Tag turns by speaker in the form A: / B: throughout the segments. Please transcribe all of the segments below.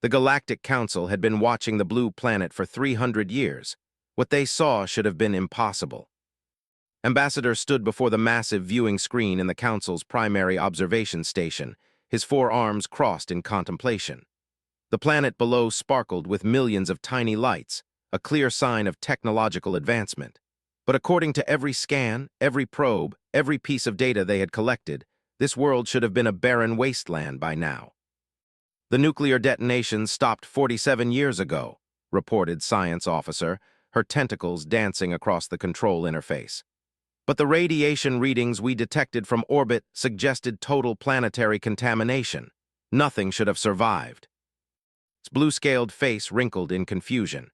A: The Galactic Council had been watching the blue planet for 300 years. What they saw should have been impossible. Ambassador stood before the massive viewing screen in the Council's primary observation station, his four arms crossed in contemplation. The planet below sparkled with millions of tiny lights, a clear sign of technological advancement. But according to every scan, every probe, every piece of data they had collected, this world should have been a barren wasteland by now. The nuclear detonation stopped 47 years ago, reported Science Officer, her tentacles dancing across the control interface. But the radiation readings we detected from orbit suggested total planetary contamination. Nothing should have survived. Its blue-scaled face wrinkled in confusion.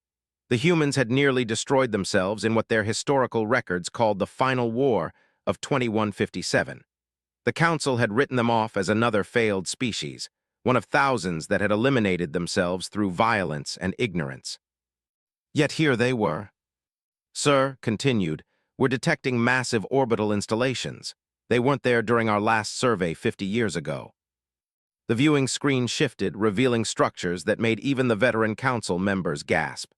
A: The humans had nearly destroyed themselves in what their historical records called the Final War of 2157. The Council had written them off as another failed species, one of thousands that had eliminated themselves through violence and ignorance. Yet here they were. Sir, continued, we're detecting massive orbital installations. They weren't there during our last survey 50 years ago. The viewing screen shifted, revealing structures that made even the veteran Council members gasp.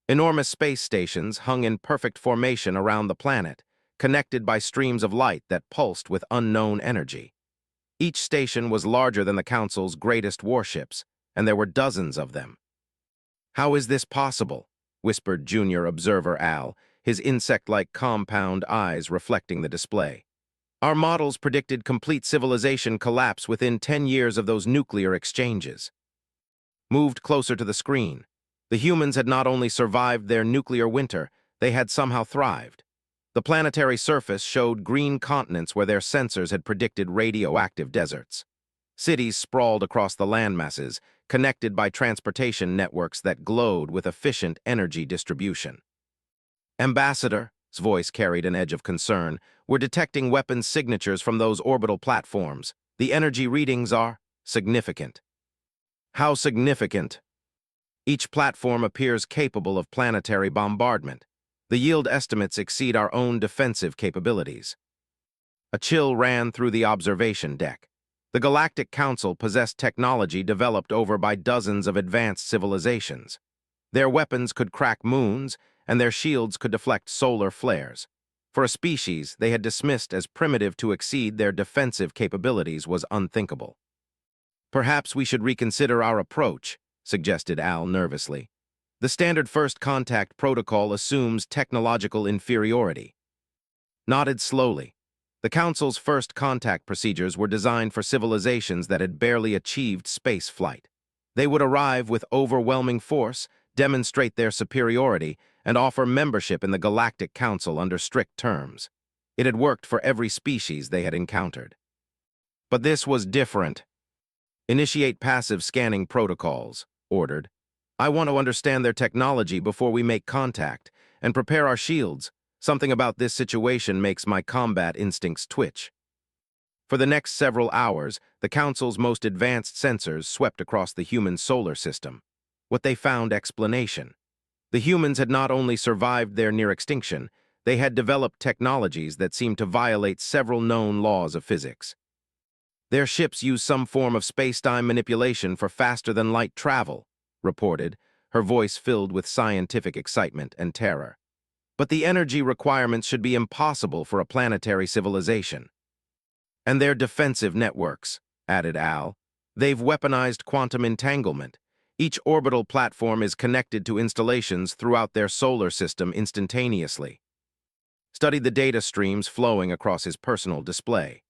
A: Enormous space stations hung in perfect formation around the planet, connected by streams of light that pulsed with unknown energy. Each station was larger than the Council's greatest warships, and there were dozens of them. "How is this possible?" whispered Junior Observer Al, his insect-like compound eyes reflecting the display. "Our models predicted complete civilization collapse within 10 years of those nuclear exchanges." Moved closer to the screen, the humans had not only survived their nuclear winter, they had somehow thrived. The planetary surface showed green continents where their sensors had predicted radioactive deserts. Cities sprawled across the landmasses, connected by transportation networks that glowed with efficient energy distribution. "Ambassador's voice carried an edge of concern. "We're detecting weapons signatures from those orbital platforms. The energy readings are significant." "How significant?" "Each platform appears capable of planetary bombardment. The yield estimates exceed our own defensive capabilities." A chill ran through the observation deck. The Galactic Council possessed technology developed over by dozens of advanced civilizations. Their weapons could crack moons, and their shields could deflect solar flares. For a species they had dismissed as primitive to exceed their defensive capabilities was unthinkable. "Perhaps we should reconsider our approach," suggested Al nervously. "The standard first contact protocol assumes technological inferiority." Nodded slowly. The Council's first contact procedures were designed for civilizations that had barely achieved space flight. They would arrive with overwhelming force, demonstrate their superiority, and offer membership in the Galactic Council under strict terms. It had worked for every species they had encountered. But this was different. "Initiate passive scanning protocols," ordered. "I want to understand their technology before we make contact, and prepare our shields. Something about this situation makes my combat instincts twitch." For the next several hours, the Council's most advanced sensors swept across the human solar system. What they found explanation. The humans had not only survived their near extinction, they had developed technologies that seemed to violate several known laws of physics. "Their ships use some form of space-time manipulation for faster-than-light travel," reported, her voice filled with scientific excitement and terror. "But the energy requirements should be impossible for a planetary civilization." "And their defensive networks," added Al. "They've weaponized quantum entanglement. Each orbital platform is connected to installations throughout their solar system instantaneously." Studied the data streams flowing across his personal display.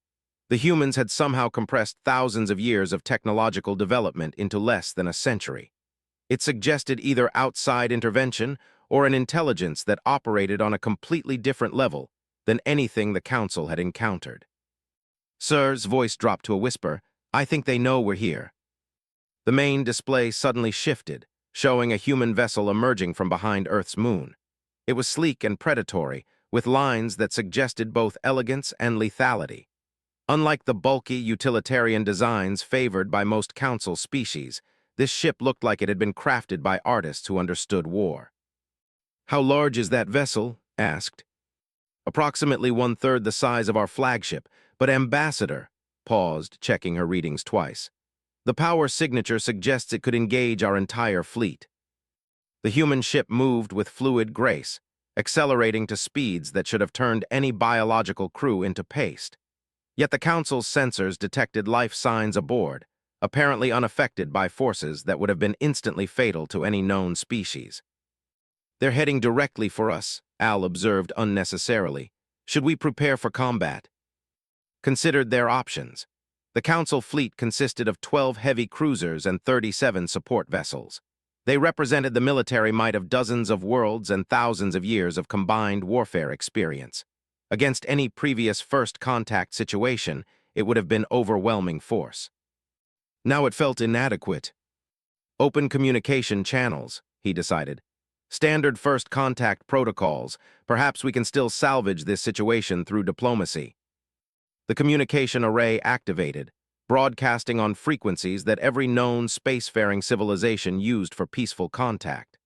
A: The humans had somehow compressed thousands of years of technological development into less than a century. It suggested either outside intervention or an intelligence that operated on a completely different level than anything the Council had encountered. "Sir's" voice dropped to a whisper. "I think they know we're here." The main display suddenly shifted, showing a human vessel emerging from behind Earth's moon. It was sleek and predatory, with lines that suggested both elegance and lethality. Unlike the bulky, utilitarian designs favored by most Council species, this ship looked like it had been crafted by artists who understood war. "How large is that vessel?" asked. "Approximately one-third the size of our flagship, but Ambassador," paused, checking her readings twice. The power signature suggests it could engage our entire fleet. The human ship moved with fluid grace, accelerating to speeds that should have turned any biological crew into paste. Yet the Council's sensors detected life signs aboard, apparently unaffected by forces that would have been instantly fatal to any known species. "They're heading directly for us," Al observed unnecessarily. "Should we prepare for combat?" Considered their options. The Council fleet consisted of 12 heavy cruisers and 37 support vessels. They represented the military might of dozens of worlds and thousands of years of combined warfare experience. Against any previous first contact situation, it would have been overwhelming force. Now it felt inadequate. Open communication channels, he decided. Standard first contact protocols. Perhaps we can still salvage this situation through diplomacy. The communication array activated, broadcasting on frequencies that every known spacefaring civilization used for peaceful contact.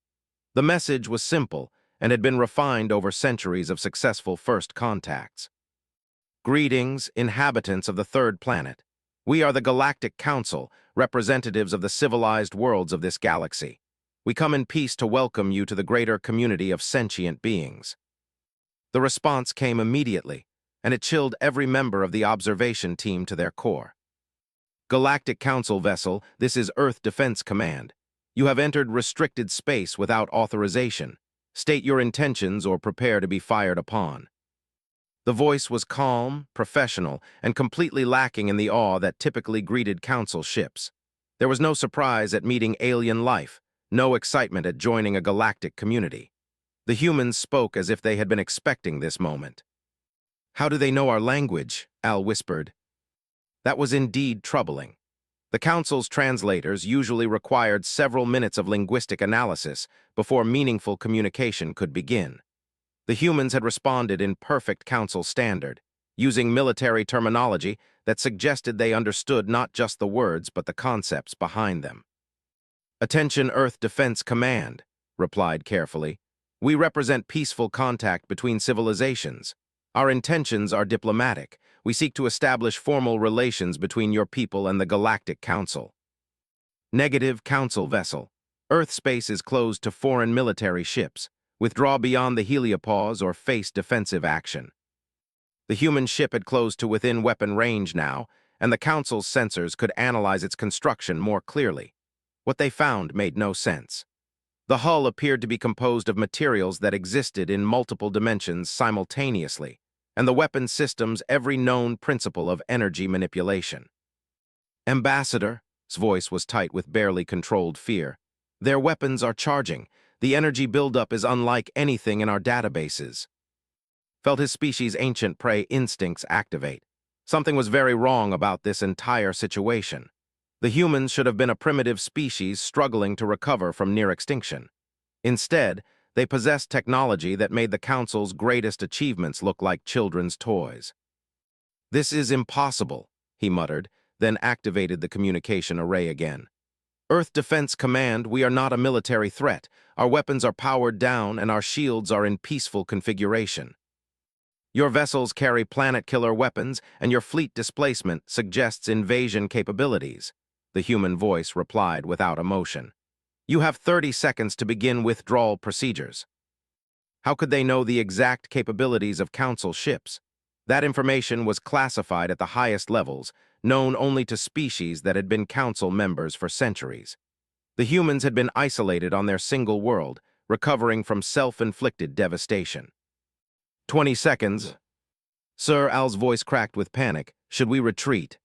A: The message was simple and had been refined over centuries of successful first contacts. "Greetings, inhabitants of the third planet. We are the Galactic Council, representatives of the civilized worlds of this galaxy. We come in peace to welcome you to the greater community of sentient beings." The response came immediately, and it chilled every member of the observation team to their core. "Galactic Council vessel, this is Earth Defense Command. You have entered restricted space without authorization. State your intentions or prepare to be fired upon." The voice was calm, professional, and completely lacking in the awe that typically greeted Council ships. There was no surprise at meeting alien life, no excitement at joining a galactic community. The humans spoke as if they had been expecting this moment. "How do they know our language?" Al whispered. That was indeed troubling. The Council's translators usually required several minutes of linguistic analysis before meaningful communication could begin. The humans had responded in perfect Council standard, using military terminology that suggested they understood not just the words but the concepts behind them. "Attention Earth Defense Command," replied carefully. "We represent peaceful contact between civilizations. Our intentions are diplomatic. We seek to establish formal relations between your people and the Galactic Council." Negative Council vessel. Earth space is closed to foreign military ships. Withdraw beyond the heliopause or face defensive action. The human ship had closed to within weapon range now, and the Council's sensors could analyze its construction more clearly. What they found made no sense. The hull appeared to be composed of materials that existed in multiple dimensions simultaneously, and the weapon system's every known principle of energy manipulation. "Ambassador's voice was tight with barely controlled fear. "Their weapons are charging. The energy buildup is unlike anything in our databases." Felt his species' ancient prey instincts activate. Something was very wrong about this entire situation. The humans should have been a primitive species struggling to recover from near extinction. Instead, they possessed technology that made the Council's greatest achievements look like children's toys. "This is impossible," he muttered, then activated the communication array again. "Earth Defense Command, we are not a military threat. Our weapons are powered down and our shields are in peaceful configuration. Your vessels carry planet-killer weapons and your fleet displacement suggests invasion capabilities," the human voice replied without emotion. "You have 30 seconds to begin withdrawal procedures." How could they know the exact capabilities of Council ships? That information was classified at the highest levels, known only to species that had been Council members for centuries. The humans had been isolated on their single world, recovering from self-inflicted devastation. 20 seconds. Sir, Al's voice cracked with panic. "Should we retreat?"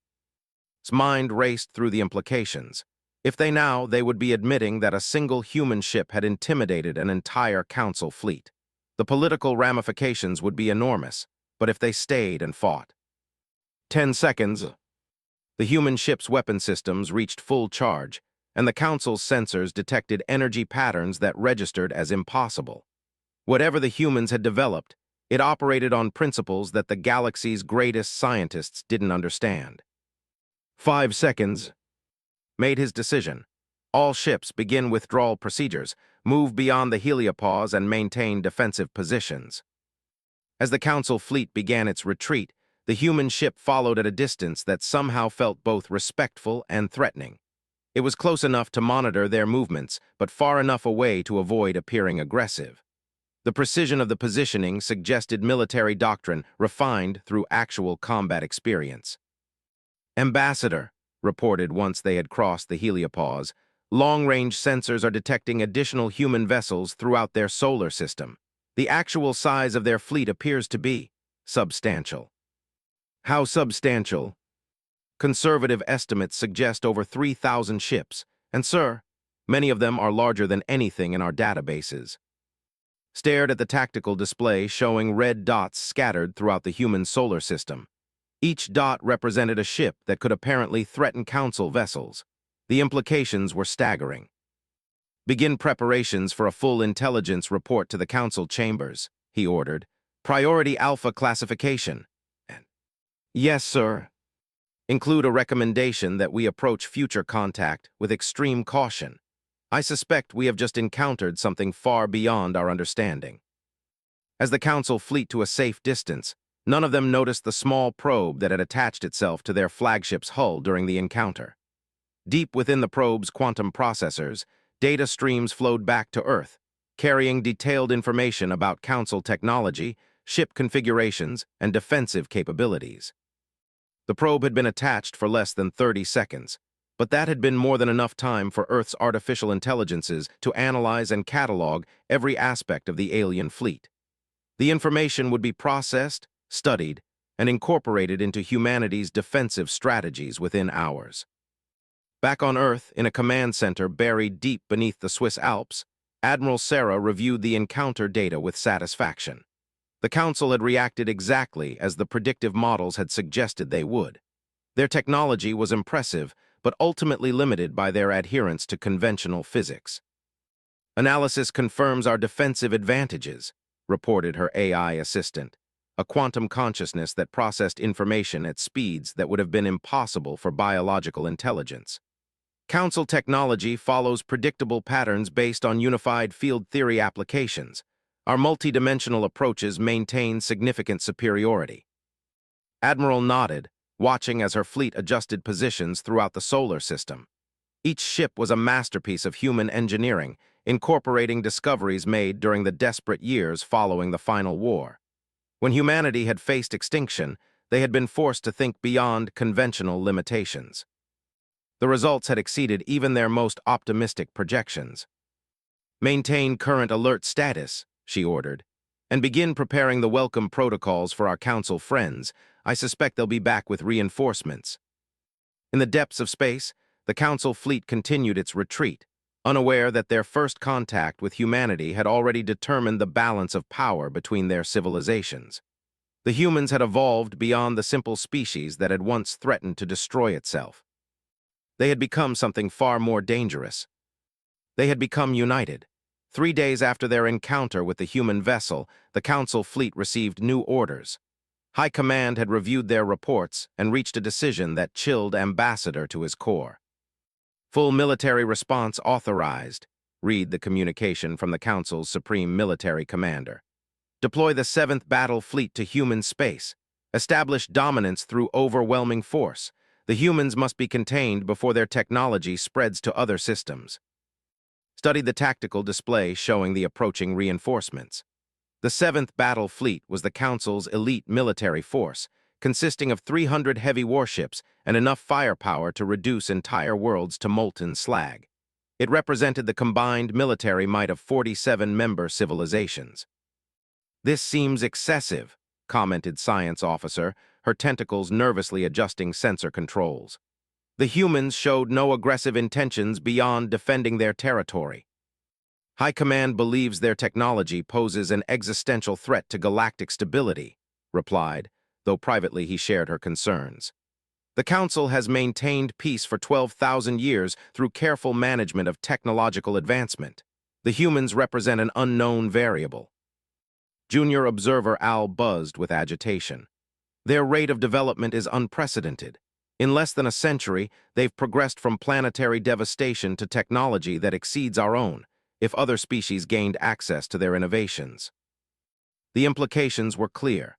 A: His mind raced through the implications. If they would be admitting that a single human ship had intimidated an entire Council fleet. The political ramifications would be enormous, but if they stayed and fought. 10 seconds. The human ship's weapon systems reached full charge, and the Council's sensors detected energy patterns that registered as impossible. Whatever the humans had developed, it operated on principles that the galaxy's greatest scientists didn't understand. 5 seconds. Made his decision. All ships begin withdrawal procedures, move beyond the heliopause and maintain defensive positions. As the Council fleet began its retreat, the human ship followed at a distance that somehow felt both respectful and threatening. It was close enough to monitor their movements, but far enough away to avoid appearing aggressive. The precision of the positioning suggested military doctrine refined through actual combat experience. "Ambassador," reported once they had crossed the heliopause, "long-range sensors are detecting additional human vessels throughout their solar system. The actual size of their fleet appears to be substantial." "How substantial?" "Conservative estimates suggest over 3,000 ships, and sir, many of them are larger than anything in our databases." Stared at the tactical display showing red dots scattered throughout the human solar system. Each dot represented a ship that could apparently threaten Council vessels. The implications were staggering. "Begin preparations for a full intelligence report to the Council chambers," he ordered. "Priority Alpha classification." "Yes, sir." "Include a recommendation that we approach future contact with extreme caution. I suspect we have just encountered something far beyond our understanding." As the Council fleet to a safe distance, none of them noticed the small probe that had attached itself to their flagship's hull during the encounter. Deep within the probe's quantum processors, data streams flowed back to Earth, carrying detailed information about Council technology, ship configurations, and defensive capabilities. The probe had been attached for less than 30 seconds, but that had been more than enough time for Earth's artificial intelligences to analyze and catalog every aspect of the alien fleet. The information would be processed, studied, and incorporated into humanity's defensive strategies within hours. Back on Earth, in a command center buried deep beneath the Swiss Alps, Admiral Sarah reviewed the encounter data with satisfaction. The Council had reacted exactly as the predictive models had suggested they would. Their technology was impressive, but ultimately limited by their adherence to conventional physics. "Analysis confirms our defensive advantages," reported her AI assistant, a quantum consciousness that processed information at speeds that would have been impossible for biological intelligence. "Council technology follows predictable patterns based on unified field theory applications. Our multidimensional approaches maintain significant superiority." Admiral nodded, watching as her fleet adjusted positions throughout the solar system. Each ship was a masterpiece of human engineering, incorporating discoveries made during the desperate years following the final war. When humanity had faced extinction, they had been forced to think beyond conventional limitations. The results had exceeded even their most optimistic projections. "Maintain current alert status," she ordered, "and begin preparing the welcome protocols for our Council friends. I suspect they'll be back with reinforcements." In the depths of space, the Council fleet continued its retreat, unaware that their first contact with humanity had already determined the balance of power between their civilizations. The humans had evolved beyond the simple species that had once threatened to destroy itself. They had become something far more dangerous. They had become united. 3 days after their encounter with the human vessel, the Council fleet received new orders. High Command had reviewed their reports and reached a decision that chilled Ambassador to his core. "Full military response authorized," read the communication from the Council's Supreme Military Commander. "Deploy the 7th Battle Fleet to human space. Establish dominance through overwhelming force. The humans must be contained before their technology spreads to other systems." Studied the tactical display showing the approaching reinforcements. The 7th Battle Fleet was the Council's elite military force, consisting of 300 heavy warships and enough firepower to reduce entire worlds to molten slag. It represented the combined military might of 47 member civilizations. "This seems excessive," commented Science Officer, her tentacles nervously adjusting sensor controls. "The humans showed no aggressive intentions beyond defending their territory." "High Command believes their technology poses an existential threat to galactic stability," replied, though privately he shared her concerns. "The Council has maintained peace for 12,000 years through careful management of technological advancement. The humans represent an unknown variable." Junior Observer Al buzzed with agitation. "Their rate of development is unprecedented. In less than a century, they've progressed from planetary devastation to technology that exceeds our own, if other species gained access to their innovations." The implications were clear.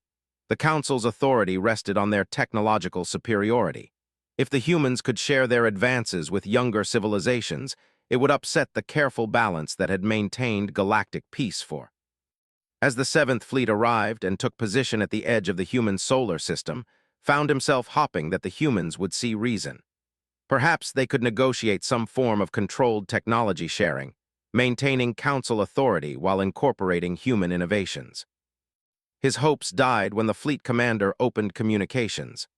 A: The Council's authority rested on their technological superiority. If the humans could share their advances with younger civilizations, it would upset the careful balance that had maintained galactic peace for. As the Seventh Fleet arrived and took position at the edge of the human solar system, found himself hoping that the humans would see reason. Perhaps they could negotiate some form of controlled technology sharing, maintaining Council authority while incorporating human innovations. His hopes died when the fleet commander opened communications.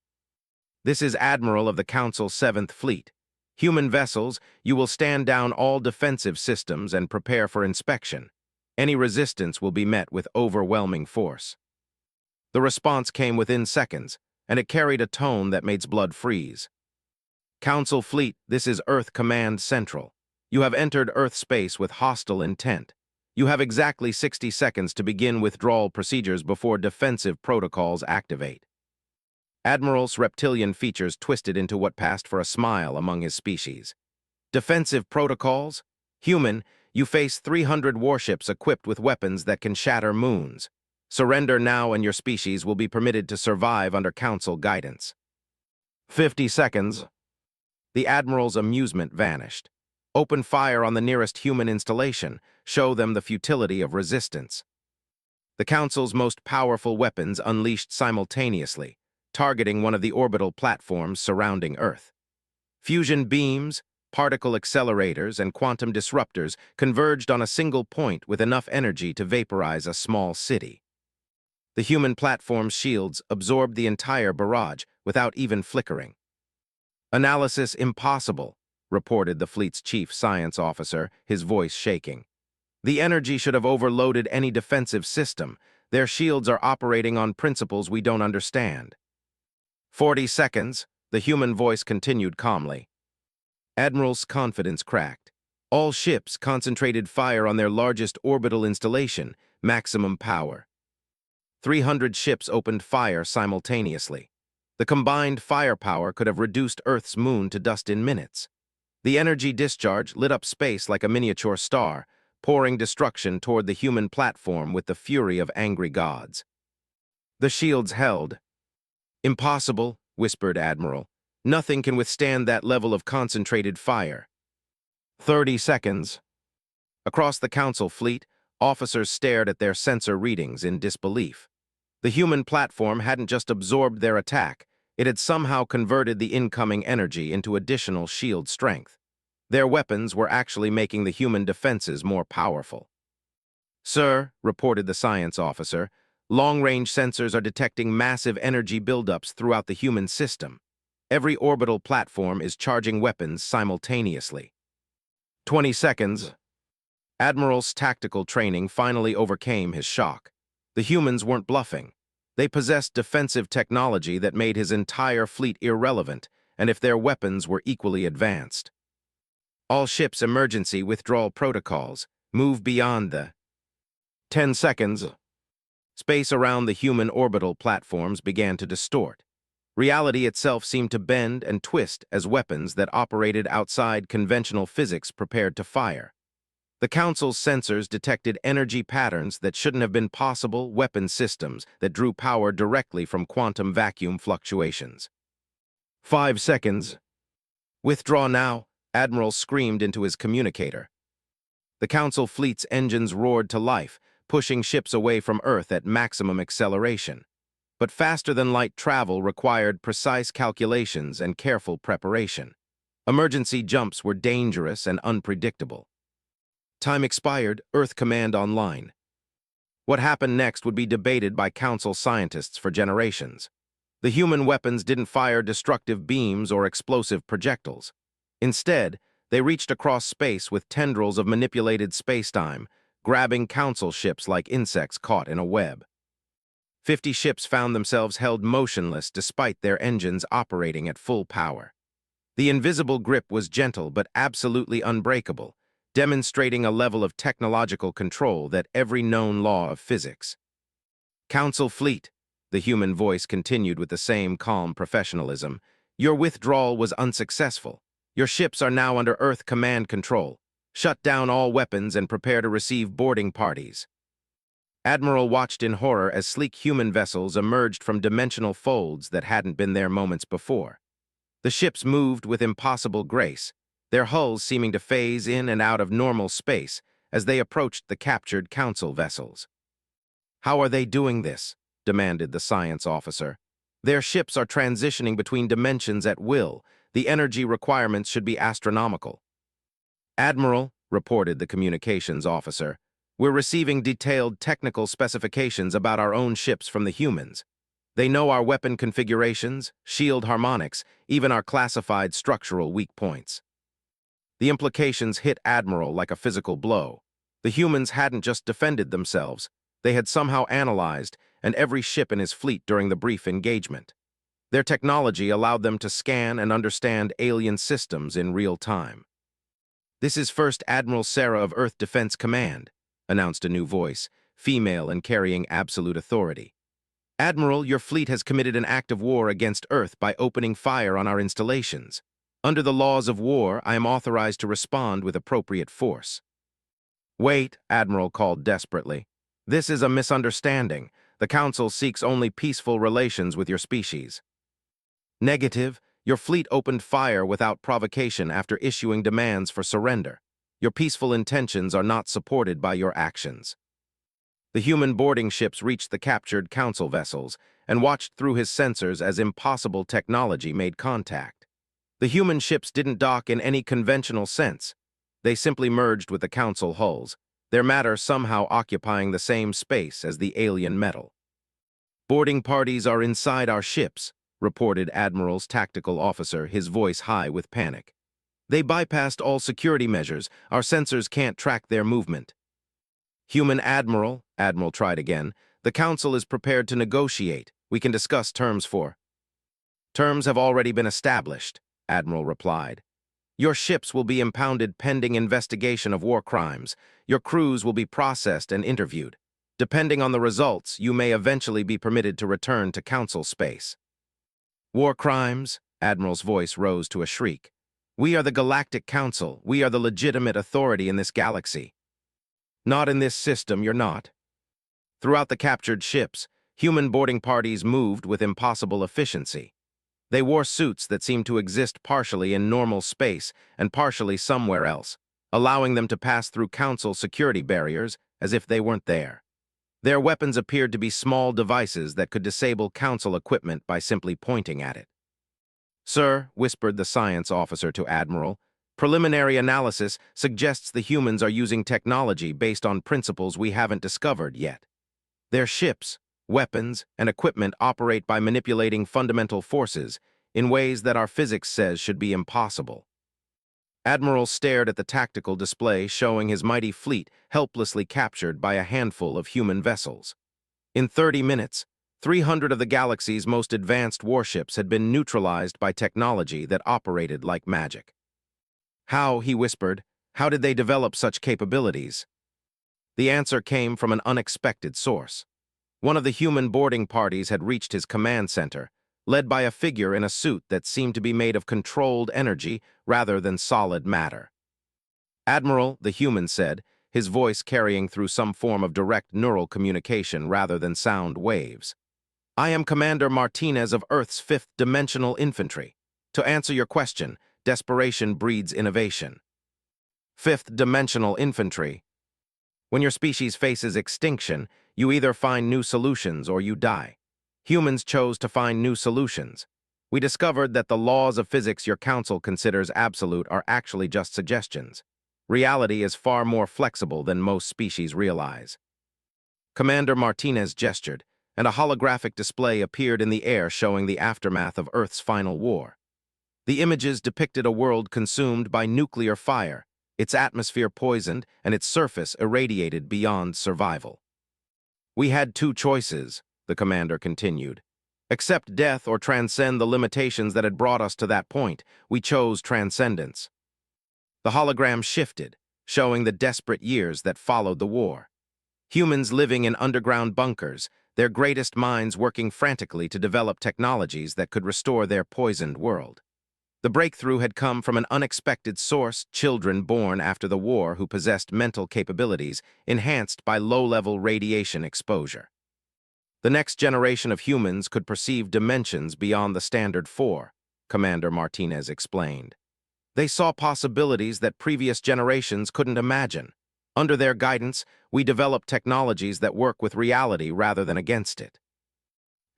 A: "This is Admiral of the Council's Seventh Fleet. Human vessels, you will stand down all defensive systems and prepare for inspection. Any resistance will be met with overwhelming force." The response came within seconds, and it carried a tone that made blood freeze. "Council Fleet, this is Earth Command Central. You have entered Earth space with hostile intent. You have exactly 60 seconds to begin withdrawal procedures before defensive protocols activate." Admiral's reptilian features twisted into what passed for a smile among his species. "Defensive protocols? Human, you face 300 warships equipped with weapons that can shatter moons. Surrender now and your species will be permitted to survive under Council guidance." 50 seconds. The Admiral's amusement vanished. "Open fire on the nearest human installation. Show them the futility of resistance." The Council's most powerful weapons unleashed simultaneously, targeting one of the orbital platforms surrounding Earth. Fusion beams, particle accelerators, and quantum disruptors converged on a single point with enough energy to vaporize a small city. The human platform's shields absorbed the entire barrage without even flickering. "Analysis impossible," reported the fleet's chief science officer, his voice shaking. "The energy should have overloaded any defensive system. Their shields are operating on principles we don't understand." 40 seconds, the human voice continued calmly. Admiral's confidence cracked. All ships concentrated fire on their largest orbital installation, maximum power. 300 ships opened fire simultaneously. The combined firepower could have reduced Earth's moon to dust in minutes. The energy discharge lit up space like a miniature star, pouring destruction toward the human platform with the fury of angry gods. The shields held. "Impossible," whispered Admiral. "Nothing can withstand that level of concentrated fire." 30 seconds. Across the Council fleet, officers stared at their sensor readings in disbelief. The human platform hadn't just absorbed their attack, it had somehow converted the incoming energy into additional shield strength. Their weapons were actually making the human defenses more powerful. "Sir," reported the science officer, "long-range sensors are detecting massive energy buildups throughout the human system. Every orbital platform is charging weapons simultaneously." 20 seconds. Admiral's tactical training finally overcame his shock. The humans weren't bluffing. They possessed defensive technology that made his entire fleet irrelevant, and if their weapons were equally advanced. "All ships emergency withdrawal protocols. Move beyond the..." 10 seconds. Space around the human orbital platforms began to distort. Reality itself seemed to bend and twist as weapons that operated outside conventional physics prepared to fire. The Council's sensors detected energy patterns that shouldn't have been possible weapon systems that drew power directly from quantum vacuum fluctuations. 5 seconds. "Withdraw now," Admiral screamed into his communicator. The Council fleet's engines roared to life, pushing ships away from Earth at maximum acceleration. But faster-than-light travel required precise calculations and careful preparation. Emergency jumps were dangerous and unpredictable. Time expired, Earth Command online. What happened next would be debated by Council scientists for generations. The human weapons didn't fire destructive beams or explosive projectiles. Instead, they reached across space with tendrils of manipulated spacetime, grabbing Council ships like insects caught in a web. 50 ships found themselves held motionless despite their engines operating at full power. The invisible grip was gentle but absolutely unbreakable, demonstrating a level of technological control that every known law of physics. "Council fleet," the human voice continued with the same calm professionalism, "your withdrawal was unsuccessful. Your ships are now under Earth command control. Shut down all weapons and prepare to receive boarding parties." Admiral watched in horror as sleek human vessels emerged from dimensional folds that hadn't been there moments before. The ships moved with impossible grace, their hulls seeming to phase in and out of normal space as they approached the captured council vessels. "How are they doing this?" demanded the science officer. "Their ships are transitioning between dimensions at will. The energy requirements should be astronomical." "Admiral," reported the communications officer, "we're receiving detailed technical specifications about our own ships from the humans. They know our weapon configurations, shield harmonics, even our classified structural weak points." The implications hit Admiral like a physical blow. The humans hadn't just defended themselves, they had somehow analyzed every ship in his fleet during the brief engagement. Their technology allowed them to scan and understand alien systems in real time. "This is First Admiral Sarah of Earth Defense Command," announced a new voice, female and carrying absolute authority. "Admiral, your fleet has committed an act of war against Earth by opening fire on our installations. Under the laws of war, I am authorized to respond with appropriate force." "Wait," Admiral called desperately. "This is a misunderstanding. The Council seeks only peaceful relations with your species." "Negative. Your fleet opened fire without provocation after issuing demands for surrender. Your peaceful intentions are not supported by your actions." The human boarding ships reached the captured Council vessels and watched through his sensors as impossible technology made contact. The human ships didn't dock in any conventional sense. They simply merged with the Council hulls, their matter somehow occupying the same space as the alien metal. "Boarding parties are inside our ships," reported Admiral's tactical officer, his voice high with panic. "They bypassed all security measures. Our sensors can't track their movement." "Human Admiral," Admiral tried again, "the Council is prepared to negotiate. We can discuss terms for—" "Terms have already been established," Admiral replied. "Your ships will be impounded pending investigation of war crimes. Your crews will be processed and interviewed. Depending on the results, you may eventually be permitted to return to Council space." "War crimes?" Admiral's voice rose to a shriek. "We are the Galactic Council. We are the legitimate authority in this galaxy." "Not in this system, you're not." Throughout the captured ships, human boarding parties moved with impossible efficiency. They wore suits that seemed to exist partially in normal space and partially somewhere else, allowing them to pass through Council security barriers as if they weren't there. Their weapons appeared to be small devices that could disable Council equipment by simply pointing at it. "Sir," whispered the science officer to Admiral, "preliminary analysis suggests the humans are using technology based on principles we haven't discovered yet. Their ships, weapons, and equipment operate by manipulating fundamental forces in ways that our physics says should be impossible." Admiral stared at the tactical display showing his mighty fleet helplessly captured by a handful of human vessels. In 30 minutes, 300 of the galaxy's most advanced warships had been neutralized by technology that operated like magic. "How," he whispered, "how did they develop such capabilities?" The answer came from an unexpected source. One of the human boarding parties had reached his command center, led by a figure in a suit that seemed to be made of controlled energy rather than solid matter. "Admiral," the human said, his voice carrying through some form of direct neural communication rather than sound waves. "I am Commander Martinez of Earth's 5th Dimensional Infantry. To answer your question, desperation breeds innovation." 5th Dimensional Infantry. When your species faces extinction, you either find new solutions or you die. Humans chose to find new solutions. We discovered that the laws of physics your council considers absolute are actually just suggestions. Reality is far more flexible than most species realize. Commander Martinez gestured, and a holographic display appeared in the air showing the aftermath of Earth's final war. The images depicted a world consumed by nuclear fire, its atmosphere poisoned and its surface irradiated beyond survival. "We had two choices," the commander continued. "Accept death or transcend the limitations that had brought us to that point. We chose transcendence." The hologram shifted, showing the desperate years that followed the war. Humans living in underground bunkers, their greatest minds working frantically to develop technologies that could restore their poisoned world. The breakthrough had come from an unexpected source: children born after the war who possessed mental capabilities enhanced by low-level radiation exposure. The next generation of humans could perceive dimensions beyond the standard four, Commander Martinez explained. They saw possibilities that previous generations couldn't imagine. Under their guidance, we developed technologies that work with reality rather than against it.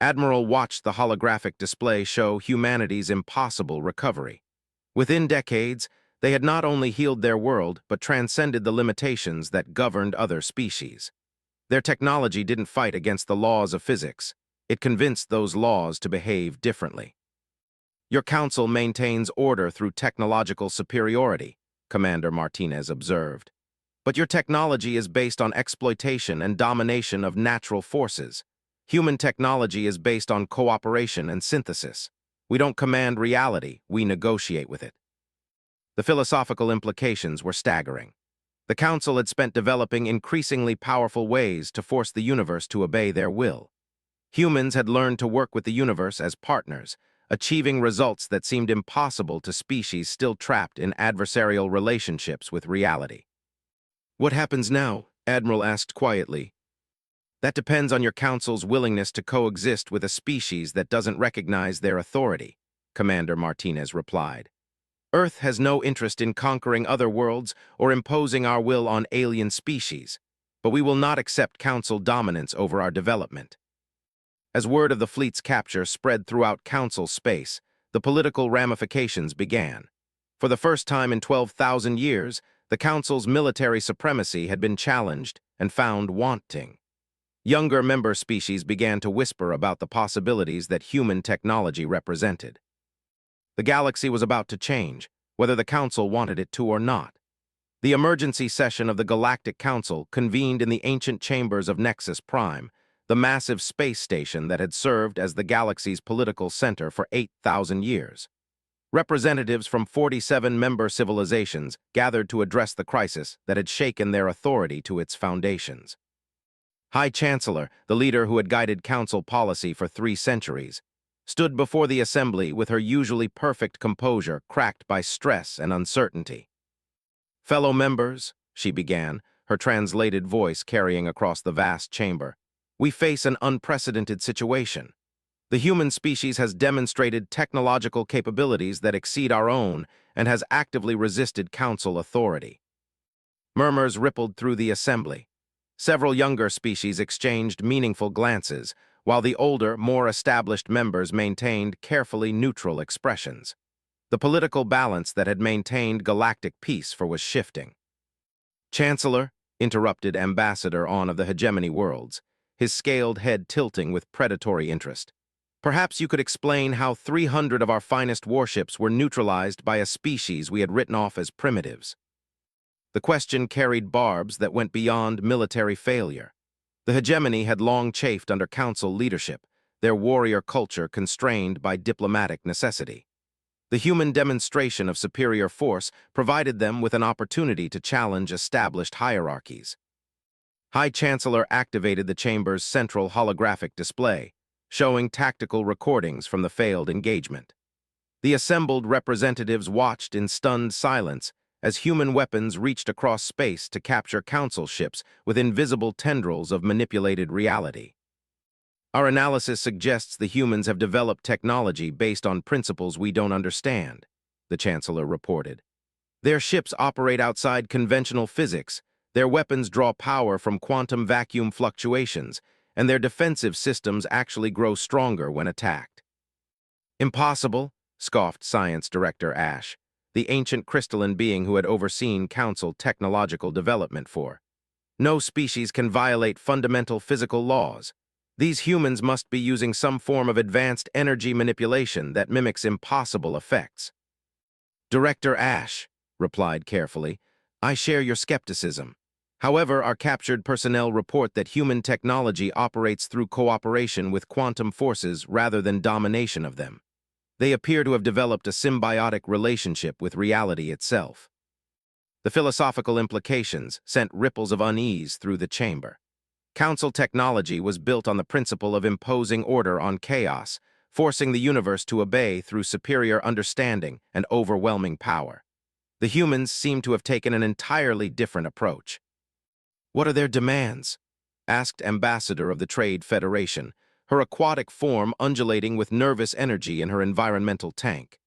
A: Admiral watched the holographic display show humanity's impossible recovery. Within decades, they had not only healed their world, but transcended the limitations that governed other species. Their technology didn't fight against the laws of physics. It convinced those laws to behave differently. Your council maintains order through technological superiority, Commander Martinez observed. But your technology is based on exploitation and domination of natural forces. Human technology is based on cooperation and synthesis. We don't command reality, we negotiate with it. The philosophical implications were staggering. The Council had spent developing increasingly powerful ways to force the universe to obey their will. Humans had learned to work with the universe as partners, achieving results that seemed impossible to species still trapped in adversarial relationships with reality. "What happens now?" Admiral asked quietly. "That depends on your council's willingness to coexist with a species that doesn't recognize their authority," Commander Martinez replied. "Earth has no interest in conquering other worlds or imposing our will on alien species, but we will not accept council dominance over our development." As word of the fleet's capture spread throughout council space, the political ramifications began. For the first time in 12,000 years, the council's military supremacy had been challenged and found wanting. Younger member species began to whisper about the possibilities that human technology represented. The galaxy was about to change, whether the Council wanted it to or not. The emergency session of the Galactic Council convened in the ancient chambers of Nexus Prime, the massive space station that had served as the galaxy's political center for 8,000 years. Representatives from 47 member civilizations gathered to address the crisis that had shaken their authority to its foundations. High Chancellor, the leader who had guided Council policy for 3 centuries, stood before the Assembly with her usually perfect composure cracked by stress and uncertainty. "Fellow members," she began, her translated voice carrying across the vast chamber, "we face an unprecedented situation. The human species has demonstrated technological capabilities that exceed our own and has actively resisted Council authority." Murmurs rippled through the Assembly. Several younger species exchanged meaningful glances, while the older, more established members maintained carefully neutral expressions. The political balance that had maintained galactic peace was shifting. "Chancellor," interrupted Ambassador On of the Hegemony Worlds, his scaled head tilting with predatory interest, "perhaps you could explain how 300 of our finest warships were neutralized by a species we had written off as primitives." The question carried barbs that went beyond military failure. The hegemony had long chafed under Council leadership, their warrior culture constrained by diplomatic necessity. The human demonstration of superior force provided them with an opportunity to challenge established hierarchies. High Chancellor activated the chamber's central holographic display, showing tactical recordings from the failed engagement. The assembled representatives watched in stunned silence as human weapons reached across space to capture Council ships with invisible tendrils of manipulated reality. "Our analysis suggests the humans have developed technology based on principles we don't understand," the Chancellor reported. "Their ships operate outside conventional physics, their weapons draw power from quantum vacuum fluctuations, and their defensive systems actually grow stronger when attacked." "Impossible," scoffed Science Director Ash, the ancient crystalline being who had overseen Council technological development for. "No species can violate fundamental physical laws. These humans must be using some form of advanced energy manipulation that mimics impossible effects." "Director Ash," replied carefully, "I share your skepticism. However, our captured personnel report that human technology operates through cooperation with quantum forces rather than domination of them. They appear to have developed a symbiotic relationship with reality itself." The philosophical implications sent ripples of unease through the chamber. Council technology was built on the principle of imposing order on chaos, forcing the universe to obey through superior understanding and overwhelming power. The humans seem to have taken an entirely different approach. "What are their demands?" asked Ambassador of the Trade Federation, her aquatic form undulating with nervous energy in her environmental tank.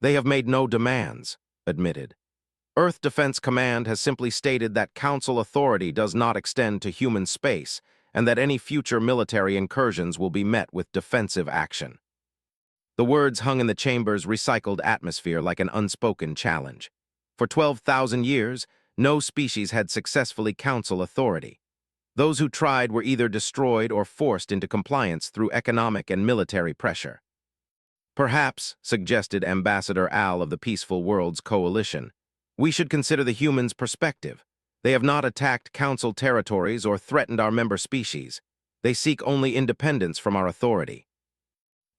A: "They have made no demands," admitted. "Earth Defense Command has simply stated that Council authority does not extend to human space and that any future military incursions will be met with defensive action." The words hung in the chamber's recycled atmosphere like an unspoken challenge. For 12,000 years, no species had successfully Council authority. Those who tried were either destroyed or forced into compliance through economic and military pressure. "Perhaps," suggested Ambassador Al of the Peaceful Worlds Coalition, "we should consider the humans' perspective. They have not attacked Council territories or threatened our member species. They seek only independence from our authority."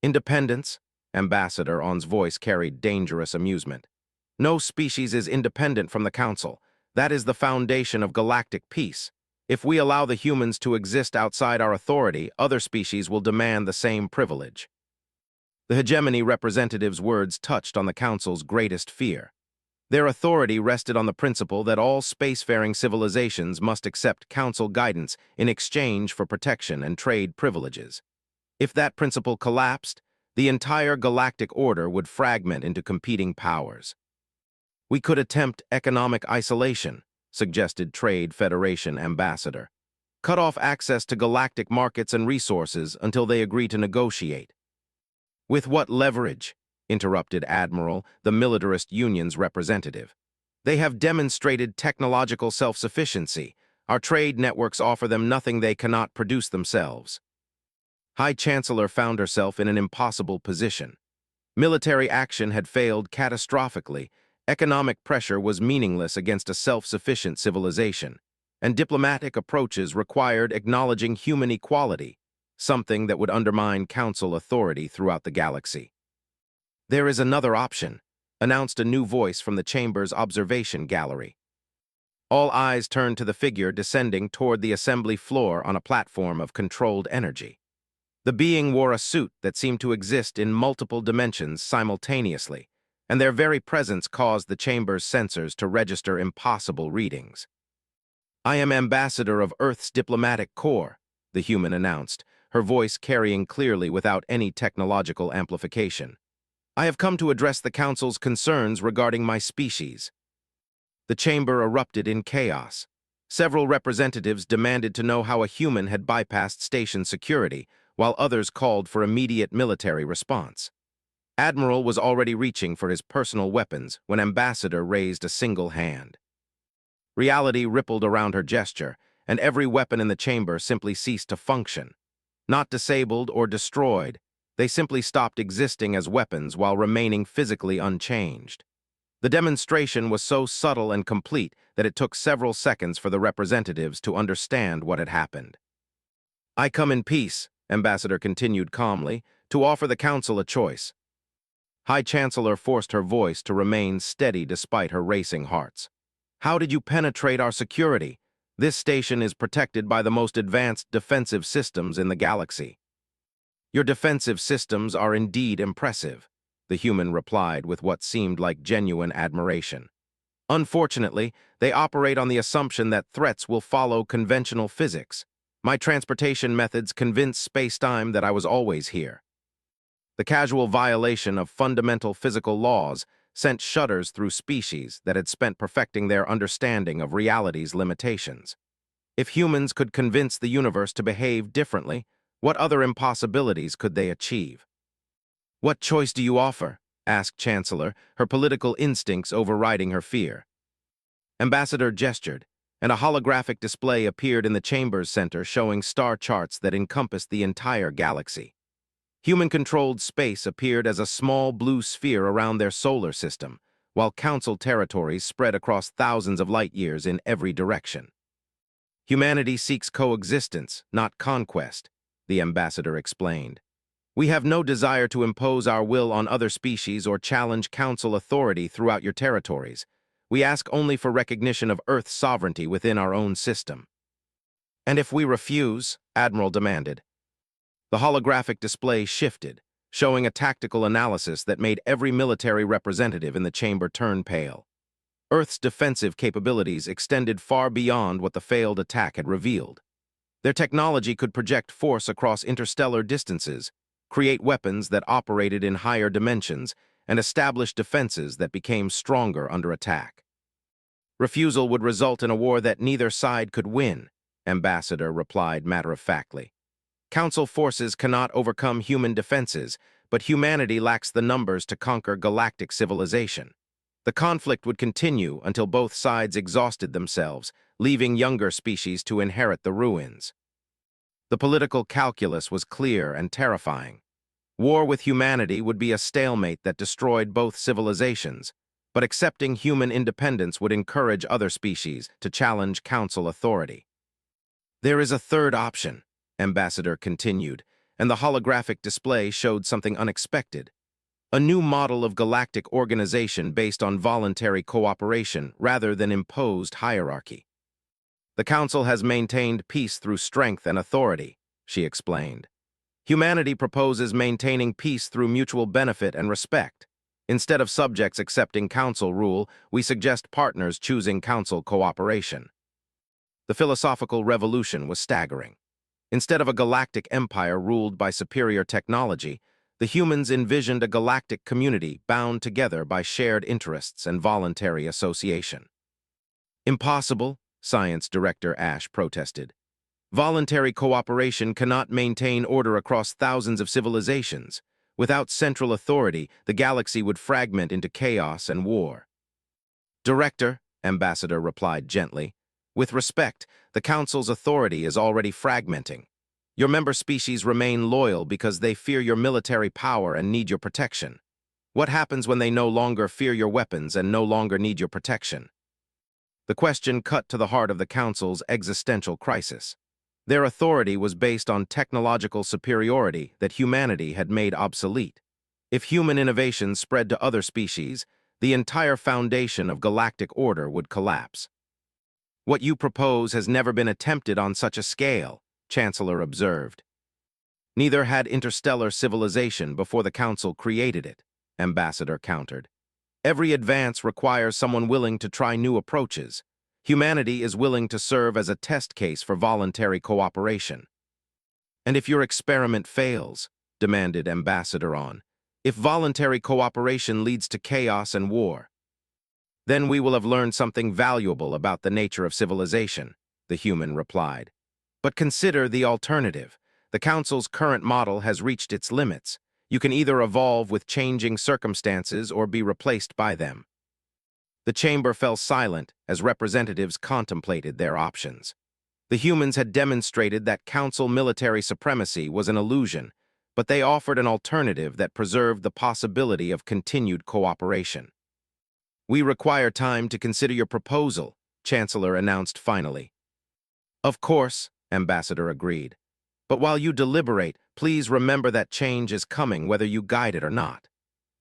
A: "Independence?" Ambassador On's voice carried dangerous amusement. "No species is independent from the Council. That is the foundation of galactic peace. If we allow the humans to exist outside our authority, other species will demand the same privilege." The hegemony representative's words touched on the Council's greatest fear. Their authority rested on the principle that all spacefaring civilizations must accept Council guidance in exchange for protection and trade privileges. If that principle collapsed, the entire galactic order would fragment into competing powers. "We could attempt economic isolation," suggested Trade Federation Ambassador. "Cut off access to galactic markets and resources until they agree to negotiate." "With what leverage?" interrupted Admiral, the Militarist Union's representative. "They have demonstrated technological self-sufficiency. Our trade networks offer them nothing they cannot produce themselves." High Chancellor found herself in an impossible position. Military action had failed catastrophically, economic pressure was meaningless against a self-sufficient civilization, and diplomatic approaches required acknowledging human equality, something that would undermine Council authority throughout the galaxy. "There is another option," announced a new voice from the chamber's observation gallery. All eyes turned to the figure descending toward the assembly floor on a platform of controlled energy. The being wore a suit that seemed to exist in multiple dimensions simultaneously, and their very presence caused the chamber's sensors to register impossible readings. "I am Ambassador of Earth's Diplomatic Corps," the human announced, her voice carrying clearly without any technological amplification. "I have come to address the Council's concerns regarding my species." The chamber erupted in chaos. Several representatives demanded to know how a human had bypassed station security, while others called for immediate military response. Admiral was already reaching for his personal weapons when Ambassador raised a single hand. Reality rippled around her gesture, and every weapon in the chamber simply ceased to function. Not disabled or destroyed, they simply stopped existing as weapons while remaining physically unchanged. The demonstration was so subtle and complete that it took several seconds for the representatives to understand what had happened. "I come in peace," Ambassador continued calmly, "to offer the Council a choice." High Chancellor forced her voice to remain steady despite her racing hearts. "How did you penetrate our security? This station is protected by the most advanced defensive systems in the galaxy." "Your defensive systems are indeed impressive," the human replied with what seemed like genuine admiration. "Unfortunately, they operate on the assumption that threats will follow conventional physics. My transportation methods convinced space-time that I was always here." The casual violation of fundamental physical laws sent shudders through species that had spent perfecting their understanding of reality's limitations. If humans could convince the universe to behave differently, what other impossibilities could they achieve? "What choice do you offer?" asked Chancellor, her political instincts overriding her fear. Ambassador gestured, and a holographic display appeared in the chamber's center showing star charts that encompassed the entire galaxy. Human-controlled space appeared as a small blue sphere around their solar system, while Council territories spread across thousands of light-years in every direction. "Humanity seeks coexistence, not conquest," the ambassador explained. "We have no desire to impose our will on other species or challenge Council authority throughout your territories. We ask only for recognition of Earth's sovereignty within our own system." "And if we refuse?" Admiral demanded. The holographic display shifted, showing a tactical analysis that made every military representative in the chamber turn pale. Earth's defensive capabilities extended far beyond what the failed attack had revealed. Their technology could project force across interstellar distances, create weapons that operated in higher dimensions, and establish defenses that became stronger under attack. Refusal would result in a war that neither side could win, Ambassador replied matter-of-factly. Council forces cannot overcome human defenses, but humanity lacks the numbers to conquer galactic civilization. The conflict would continue until both sides exhausted themselves, leaving younger species to inherit the ruins. The political calculus was clear and terrifying. War with humanity would be a stalemate that destroyed both civilizations, but accepting human independence would encourage other species to challenge Council authority. There is a third option, Ambassador continued, and the holographic display showed something unexpected. A new model of galactic organization based on voluntary cooperation rather than imposed hierarchy. The Council has maintained peace through strength and authority, she explained. Humanity proposes maintaining peace through mutual benefit and respect. Instead of subjects accepting Council rule, we suggest partners choosing Council cooperation. The philosophical revolution was staggering. Instead of a galactic empire ruled by superior technology, the humans envisioned a galactic community bound together by shared interests and voluntary association. Impossible, Science Director Ash protested. Voluntary cooperation cannot maintain order across thousands of civilizations. Without central authority, the galaxy would fragment into chaos and war. Director, Ambassador replied gently, with respect, the Council's authority is already fragmenting. Your member species remain loyal because they fear your military power and need your protection. What happens when they no longer fear your weapons and no longer need your protection? The question cut to the heart of the Council's existential crisis. Their authority was based on technological superiority that humanity had made obsolete. If human innovations spread to other species, the entire foundation of galactic order would collapse. What you propose has never been attempted on such a scale, Chancellor observed. Neither had interstellar civilization before the Council created it, Ambassador countered. Every advance requires someone willing to try new approaches. Humanity is willing to serve as a test case for voluntary cooperation. And if your experiment fails, demanded Ambassador On, if voluntary cooperation leads to chaos and war, then we will have learned something valuable about the nature of civilization, the human replied. But consider the alternative. The Council's current model has reached its limits. You can either evolve with changing circumstances or be replaced by them. The chamber fell silent as representatives contemplated their options. The humans had demonstrated that Council military supremacy was an illusion, but they offered an alternative that preserved the possibility of continued cooperation. We require time to consider your proposal, Chancellor announced finally. Of course, Ambassador agreed. But while you deliberate, please remember that change is coming whether you guide it or not.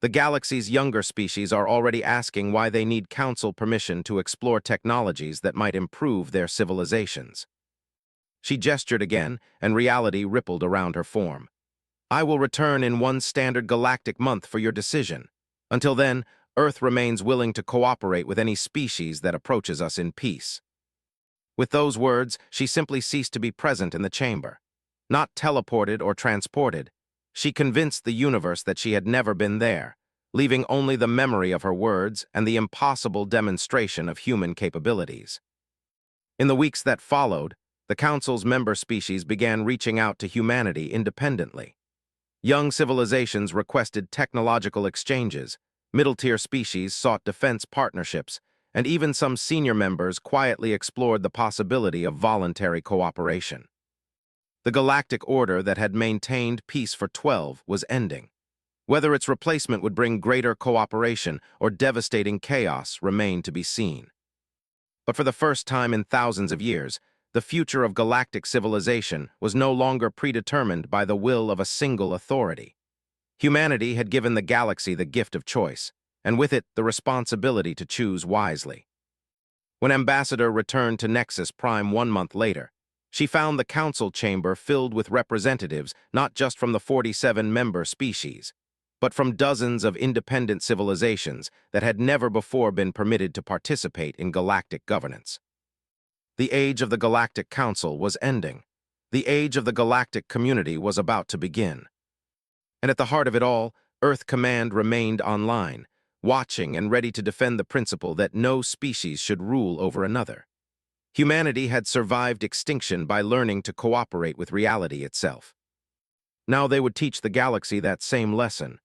A: The galaxy's younger species are already asking why they need Council permission to explore technologies that might improve their civilizations. She gestured again, and reality rippled around her form. I will return in one standard galactic month for your decision. Until then, Earth remains willing to cooperate with any species that approaches us in peace. With those words, she simply ceased to be present in the chamber. Not teleported or transported, she convinced the universe that she had never been there, leaving only the memory of her words and the impossible demonstration of human capabilities. In the weeks that followed, the Council's member species began reaching out to humanity independently. Young civilizations requested technological exchanges, middle-tier species sought defense partnerships, and even some senior members quietly explored the possibility of voluntary cooperation. The galactic order that had maintained peace for 12 was ending. Whether its replacement would bring greater cooperation or devastating chaos remained to be seen. But for the first time in thousands of years, the future of galactic civilization was no longer predetermined by the will of a single authority. Humanity had given the galaxy the gift of choice, and with it the responsibility to choose wisely. When Ambassador returned to Nexus Prime 1 month later, She found the council chamber filled with representatives not just from the 47-member species, but from dozens of independent civilizations that had never before been permitted to participate in galactic governance. The age of the Galactic Council was ending. The age of the galactic community was about to begin. And at the heart of it all, Earth Command remained online, watching and ready to defend the principle that no species should rule over another. Humanity had survived extinction by learning to cooperate with reality itself. Now they would teach the galaxy that same lesson,